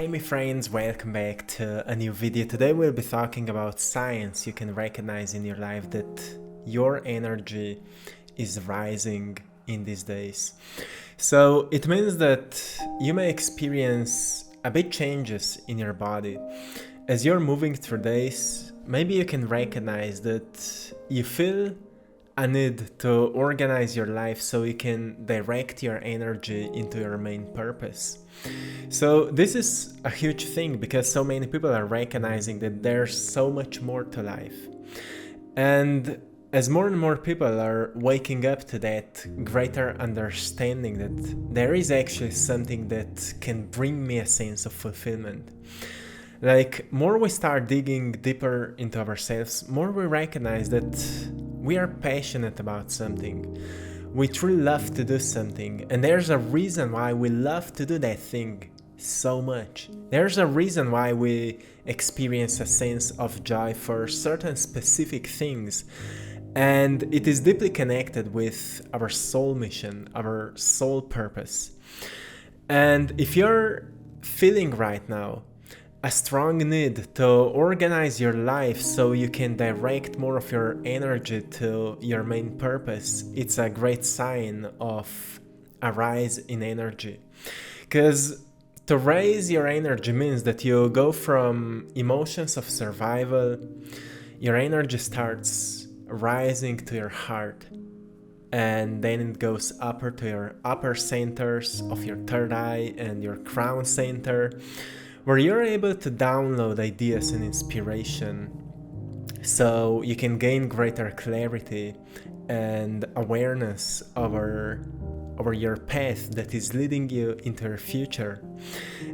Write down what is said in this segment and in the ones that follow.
Hey my friends, welcome back to a new video. Today we'll be talking about signs you can recognize in your life that your energy is rising in these days. So it means that you may experience a big changes in your body. As you're moving through days, maybe you can recognize that you feel a need to organize your life so you can direct your energy into your main purpose. So this is a huge thing because so many people are recognizing that there's so much more to life. And as more and more people are waking up to that greater understanding that there is actually something that can bring me a sense of fulfillment. Like, more we start digging deeper into ourselves, more we recognize that we are passionate about something. We truly love to do something, and there's a reason why we love to do that thing so much. There's a reason why we experience a sense of joy for certain specific things, and it is deeply connected with our soul mission, our soul purpose. And if you're feeling right now a strong need to organize your life so you can direct more of your energy to your main purpose, it's a great sign of a rise in energy. Because to raise your energy means that you go from emotions of survival, your energy starts rising to your heart, and then it goes upper to your upper centers of your third eye and your crown center, where you're able to download ideas and inspiration so you can gain greater clarity and awareness over your path that is leading you into your future.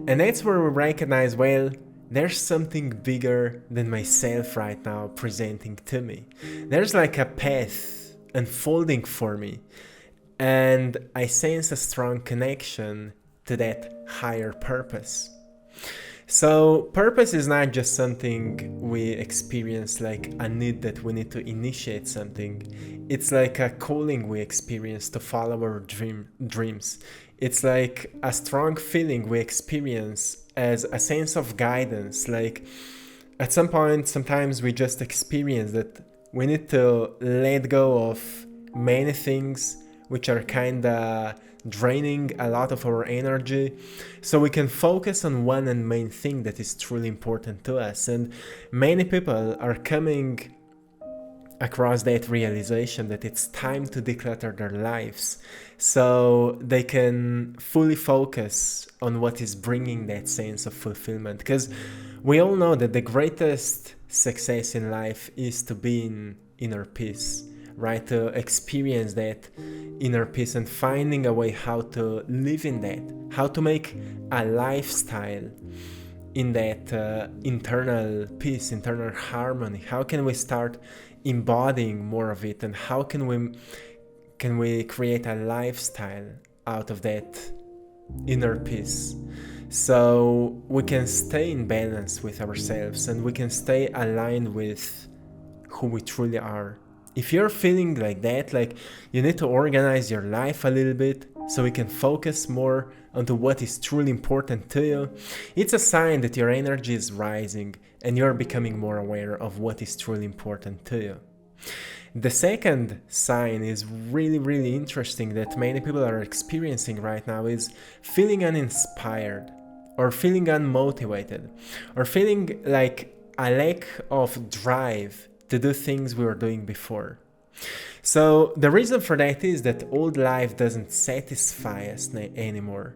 And that's where we recognize, well, there's something bigger than myself right now presenting to me. There's like a path unfolding for me, and I sense a strong connection to that higher purpose. So purpose is not just something we experience like a need that we need to initiate something. It's like a calling we experience to follow our dreams. It's like a strong feeling we experience as a sense of guidance. Like, at some point, sometimes we just experience that we need to let go of many things which are kinda draining a lot of our energy, so we can focus on one and main thing that is truly important to us. And many people are coming across that realization that it's time to declutter their lives so they can fully focus on what is bringing that sense of fulfillment. Because we all know that the greatest success in life is to be in inner peace, right? To experience that inner peace and finding a way how to live in that, how to make a lifestyle in that internal peace, internal harmony. How can we start embodying more of it, and how can we create a lifestyle out of that inner peace, so we can stay in balance with ourselves and we can stay aligned with who we truly are. If you're feeling like that, like you need to organize your life a little bit so you can focus more onto what is truly important to you, it's a sign that your energy is rising and you're becoming more aware of what is truly important to you. The second sign is really, really interesting that many people are experiencing right now, is feeling uninspired or feeling unmotivated or feeling like a lack of drive to do things we were doing before. So the reason for that is that old life doesn't satisfy us anymore.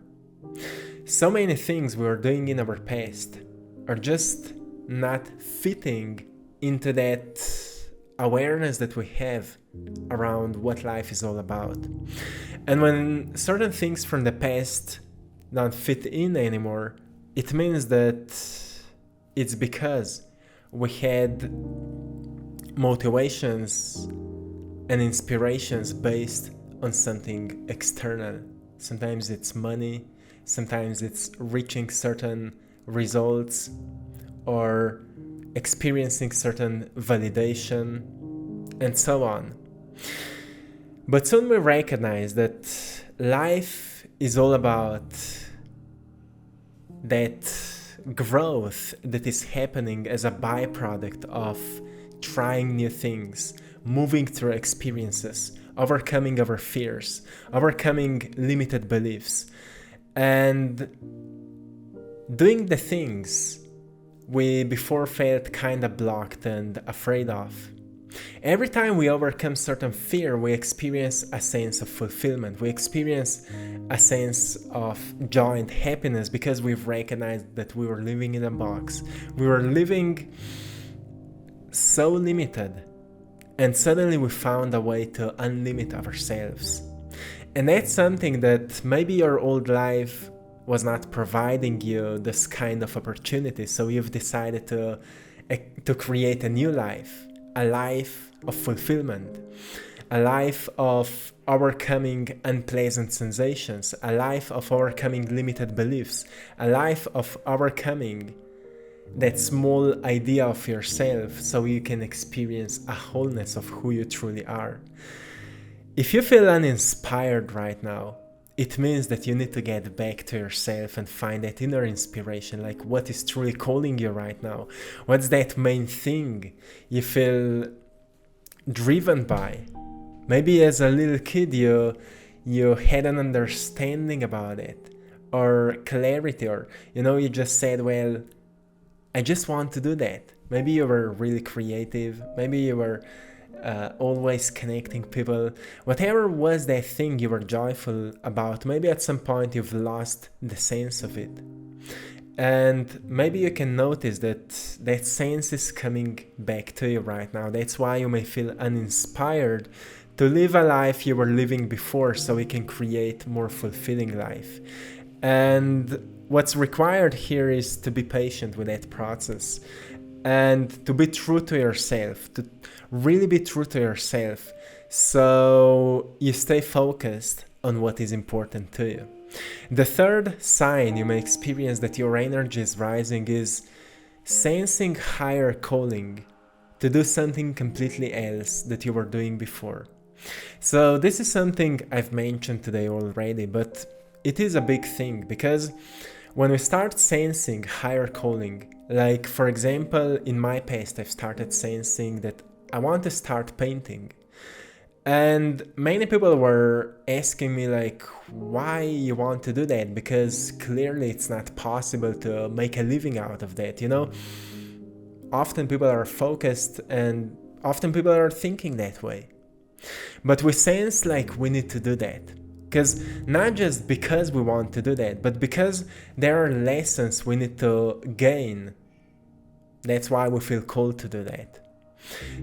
So many things we were doing in our past are just not fitting into that awareness that we have around what life is all about. And when certain things from the past don't fit in anymore, it means that it's because we had motivations and inspirations based on something external. Sometimes it's money, sometimes it's reaching certain results or experiencing certain validation, and so on. But soon we recognize that life is all about that growth that is happening as a byproduct of trying new things, moving through experiences, overcoming our fears, overcoming limited beliefs, and doing the things we before felt kind of blocked and afraid of. Every time we overcome certain fear, we experience a sense of fulfillment. We experience a sense of joy and happiness because we've recognized that we were living in a box. We were living so limited, and suddenly we found a way to unlimit ourselves. And that's something that maybe your old life was not providing you this kind of opportunity, so you've decided to create a new life, a life of fulfillment, a life of overcoming unpleasant sensations, a life of overcoming limited beliefs, a life of overcoming that small idea of yourself so you can experience a wholeness of who you truly are. If you feel uninspired right now, it means that you need to get back to yourself and find that inner inspiration, like what is truly calling you right now. What's that main thing you feel driven by? Maybe as a little kid you had an understanding about it, or clarity, or you just said, well, I just want to do that. Maybe you were really creative, maybe you were always connecting people. Whatever was that thing you were joyful about, maybe at some point you've lost the sense of it. And maybe you can notice that that sense is coming back to you right now. That's why you may feel uninspired to live a life you were living before, so you can create more fulfilling life. And what's required here is to be patient with that process and to be true to yourself, to really be true to yourself, so you stay focused on what is important to you. The third sign you may experience that your energy is rising is sensing higher calling to do something completely else that you were doing before. So this is something I've mentioned today already, but it is a big thing, because when we start sensing higher calling, like for example, in my past, I've started sensing that I want to start painting. And many people were asking me like, why you want to do that? Because clearly it's not possible to make a living out of that, Often people are focused and often people are thinking that way. But we sense like we need to do that. Because not just because we want to do that, but because there are lessons we need to gain. That's why we feel called to do that.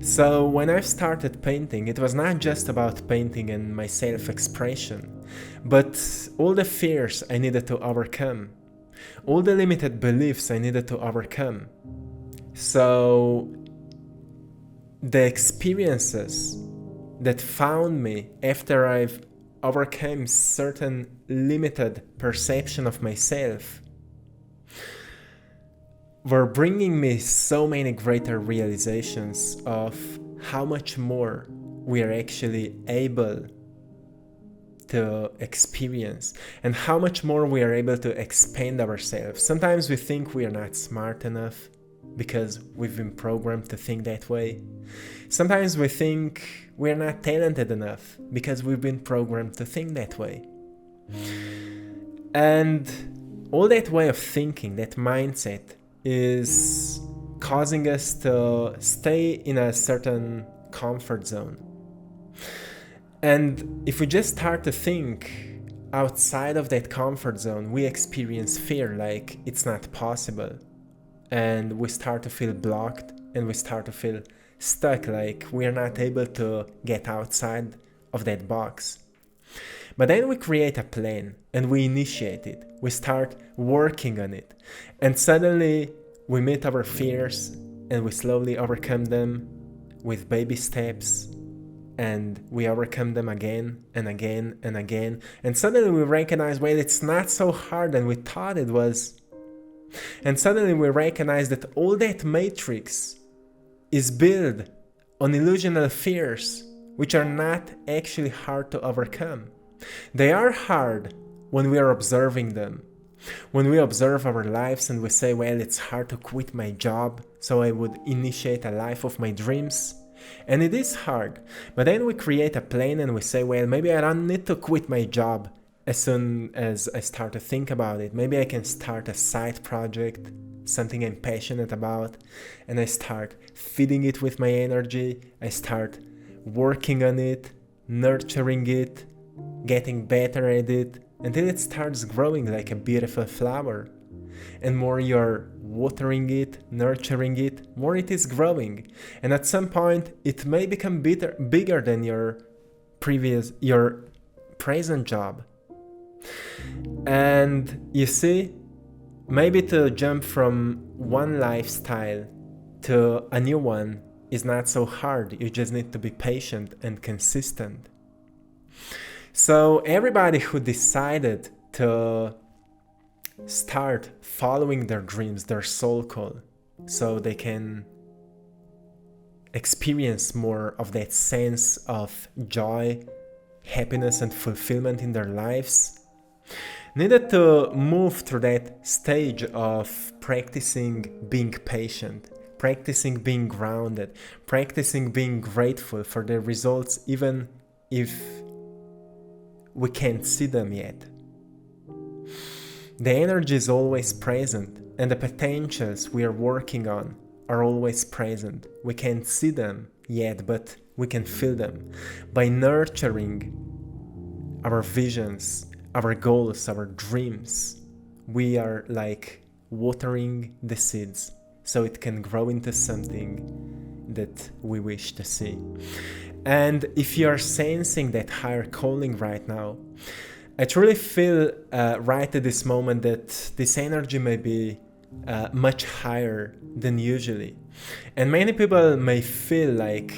So when I started painting, it was not just about painting and my self-expression, but all the fears I needed to overcome, all the limited beliefs I needed to overcome. So the experiences that found me after I've overcame certain limited perception of myself were bringing me so many greater realizations of how much more we are actually able to experience and how much more we are able to expand ourselves. Sometimes we think we are not smart enough because we've been programmed to think that way. Sometimes we think we're not talented enough because we've been programmed to think that way. And all that way of thinking, that mindset, is causing us to stay in a certain comfort zone. And if we just start to think outside of that comfort zone, we experience fear, like it's not possible. And we start to feel blocked and we start to feel stuck, like we are not able to get outside of that box. But then we create a plan and we initiate it. We start working on it. And suddenly we meet our fears and we slowly overcome them with baby steps. And we overcome them again and again and again. And suddenly we recognize, well, it's not so hard than we thought it was. And suddenly we recognize that all that matrix is built on illusional fears, which are not actually hard to overcome. They are hard when we are observing them, When we observe our lives and we say, well, it's hard to quit my job, so I would initiate a life of my dreams. And it is hard. But then we create a plan and we say, well, maybe I don't need to quit my job as soon as I start to think about it. Maybe I can start a side project, something I'm passionate about, and I start feeding it with my energy. I start working on it, nurturing it, getting better at it, until it starts growing like a beautiful flower. And more you're watering it, nurturing it, more it is growing. And at some point, it may become bigger than your present job. And you see, maybe to jump from one lifestyle to a new one is not so hard. You just need to be patient and consistent. So everybody who decided to start following their dreams, their soul call, so they can experience more of that sense of joy, happiness, and fulfillment in their lives, needed to move through that stage of practicing being patient, practicing being grounded, practicing being grateful for the results, even if we can't see them yet. The energy is always present, and the potentials we are working on are always present. We can't see them yet, but we can feel them. By nurturing our visions, our goals, our dreams, we are like watering the seeds so it can grow into something that we wish to see. And if you are sensing that higher calling right now, I truly feel right at this moment that this energy may be much higher than usually. And many people may feel like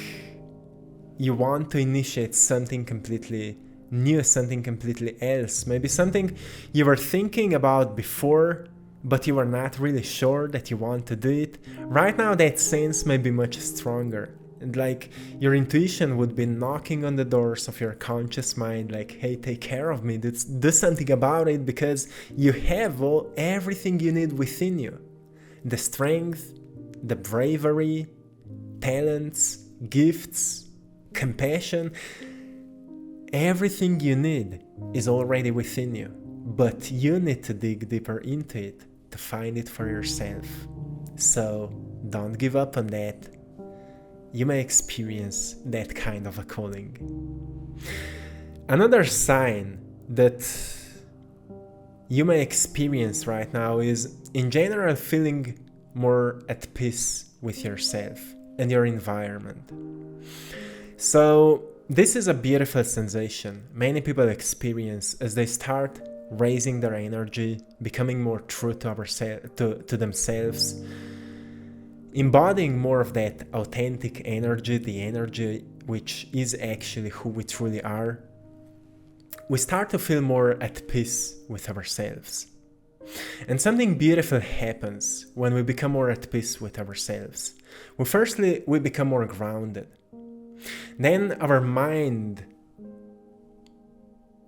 you want to initiate something completely new, something completely else. Maybe something you were thinking about before, but you were not really sure that you want to do it. Right now that sense may be much stronger. And like your intuition would be knocking on the doors of your conscious mind, like, hey, take care of me, do something about it, because you have everything you need within you. The strength, the bravery, talents, gifts, compassion, everything you need is already within you. But you need to dig deeper into it to find it for yourself. So don't give up on that. You may experience that kind of a calling. Another sign that you may experience right now is, in general, feeling more at peace with yourself and your environment. So this is a beautiful sensation many people experience as they start raising their energy, becoming more true to themselves, embodying more of that authentic energy, the energy which is actually who we truly are. We start to feel more at peace with ourselves. And something beautiful happens when we become more at peace with ourselves. We become more grounded. Then our mind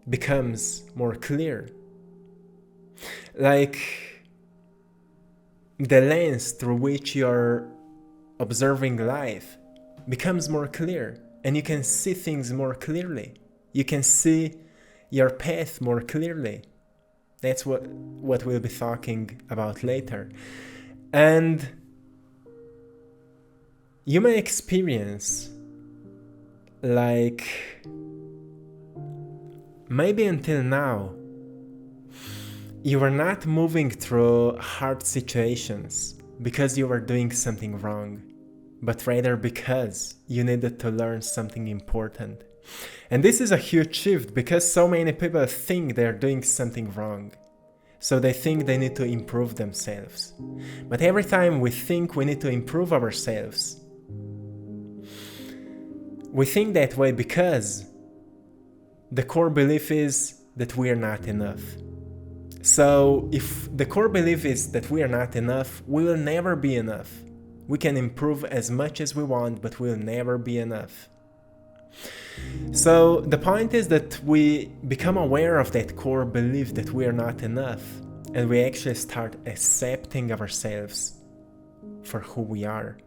becomes more clear. Like the lens through which you're observing life becomes more clear, and you can see things more clearly. You can see your path more clearly. That's what we'll be talking about later. And you may experience, like, maybe until now, you were not moving through hard situations because you were doing something wrong, but rather because you needed to learn something important. And this is a huge shift, because so many people think they're doing something wrong. So they think they need to improve themselves. But every time we think we need to improve ourselves, we think that way because the core belief is that we are not enough. So if the core belief is that we are not enough, we will never be enough. We can improve as much as we want, but we'll never be enough. So the point is that we become aware of that core belief that we are not enough. and we actually start accepting ourselves for who we are.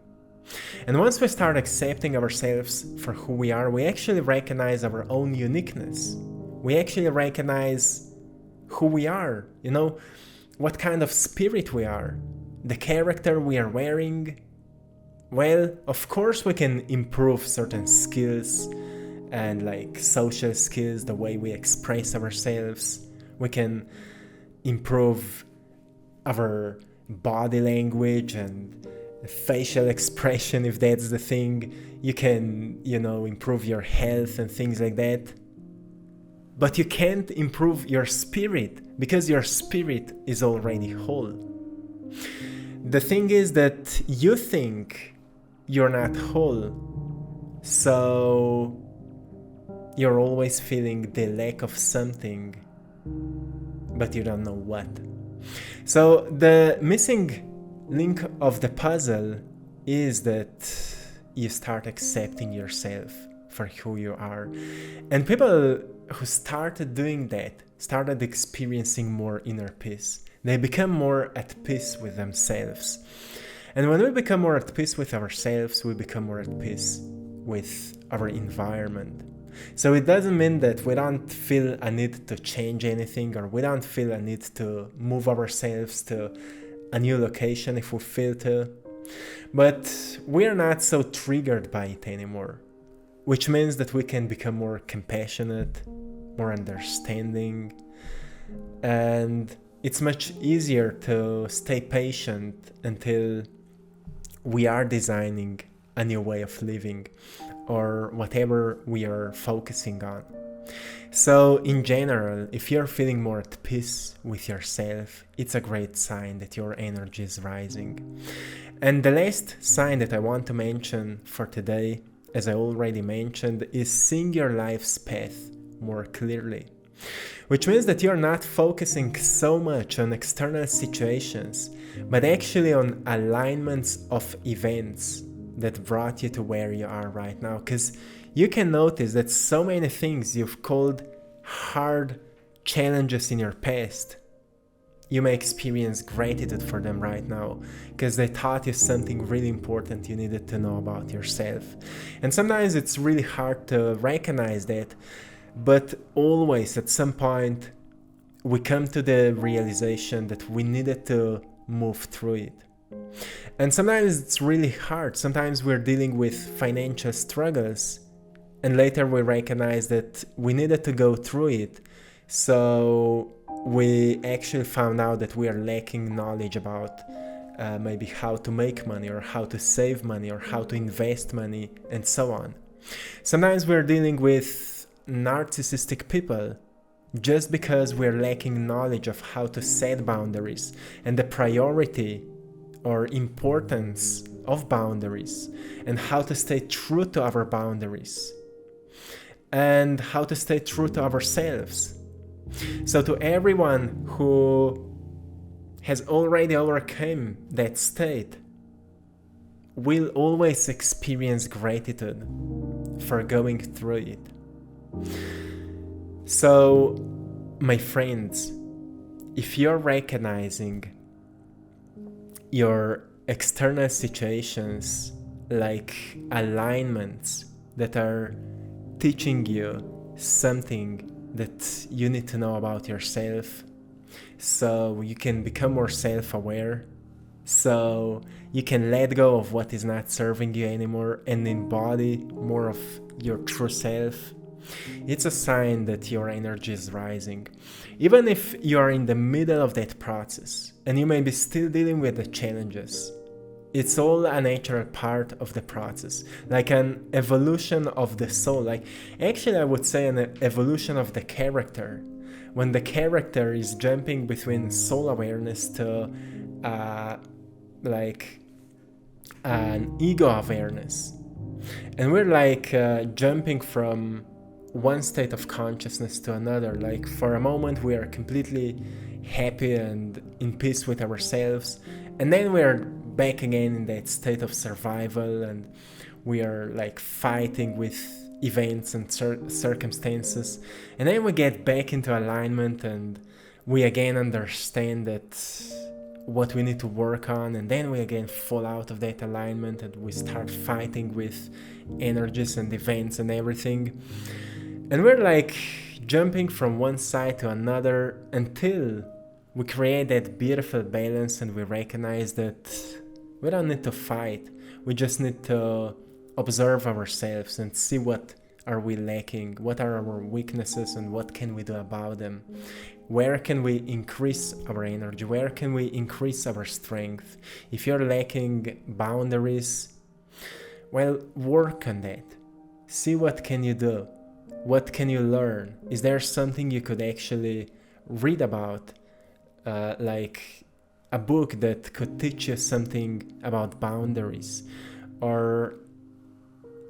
And once we start accepting ourselves for who we are, we actually recognize our own uniqueness. We actually recognize who we are, what kind of spirit we are, the character we are wearing. Well, of course we can improve certain skills and like social skills, the way we express ourselves. We can improve our body language and facial expression, if that's the thing. You can, improve your health and things like that. But you can't improve your spirit, because your spirit is already whole. The thing is that you think you're not whole, so you're always feeling the lack of something, but you don't know what. So the missing link of the puzzle is that you start accepting yourself for who you are. And people who started doing that started experiencing more inner peace. They become more at peace with themselves. And when we become more at peace with ourselves, we become more at peace with our environment. So it doesn't mean that we don't feel a need to change anything, or we don't feel a need to move ourselves to a new location if we feel to. But we are not so triggered by it anymore, which means that we can become more compassionate, more understanding, and it's much easier to stay patient until we are designing a new way of living, or whatever we are focusing on. So in general, if you're feeling more at peace with yourself, it's a great sign that your energy is rising. And the last sign that I want to mention for today, as I already mentioned, is seeing your life's path more clearly. Which means that you're not focusing so much on external situations, but actually on alignments of events that brought you to where you are right now. Because you can notice that so many things you've called hard challenges in your past, you may experience gratitude for them right now, because they taught you something really important you needed to know about yourself. And sometimes it's really hard to recognize that, but always at some point we come to the realization that we needed to move through it. And sometimes it's really hard. Sometimes we're dealing with financial struggles, and later we recognize that we needed to go through it. So we actually found out that we are lacking knowledge about maybe how to make money, or how to save money, or how to invest money, and so on. Sometimes we're dealing with narcissistic people just because we're lacking knowledge of how to set boundaries and the priority or importance of boundaries, and how to stay true to our boundaries, and how to stay true to ourselves. So to everyone who has already overcome that state, will always experience gratitude for going through it. So, my friends, if you're recognizing your external situations like alignments that are teaching you something that you need to know about yourself, so you can become more self-aware, so you can let go of what is not serving you anymore and embody more of your true self, it's a sign that your energy is rising. Even if you are in the middle of that process and you may be still dealing with the challenges, it's all a natural part of the process, like an evolution of the soul. Like, actually I would say an evolution of the character, when the character is jumping between soul awareness to like an ego awareness, and we're like jumping from one state of consciousness to another. Like, for a moment we are completely happy and in peace with ourselves, and then we are back again in that state of survival, and we are like fighting with events and circumstances, and then we get back into alignment and we again understand that what we need to work on, and then we again fall out of that alignment and we start fighting with energies and events and everything. And we're like jumping from one side to another until we create that beautiful balance and we recognize that we don't need to fight. We just need to observe ourselves and see what are we lacking, what are our weaknesses, and what can we do about them. Where can we increase our energy? Where can we increase our strength? If you're lacking boundaries, well, work on that. See what can you do. What can you learn? Is there something you could actually read about? Like a book that could teach you something about boundaries? Or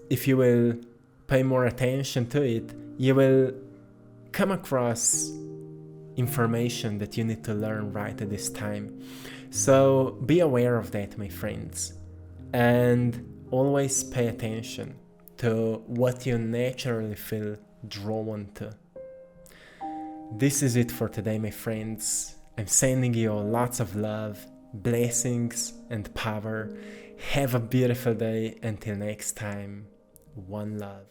if you will pay more attention to it, you will come across information that you need to learn right at this time. So be aware of that, my friends, and always pay attention to what you naturally feel drawn to. This is it for today, my friends. I'm sending you lots of love, blessings, and power. Have a beautiful day. Until next time, one love.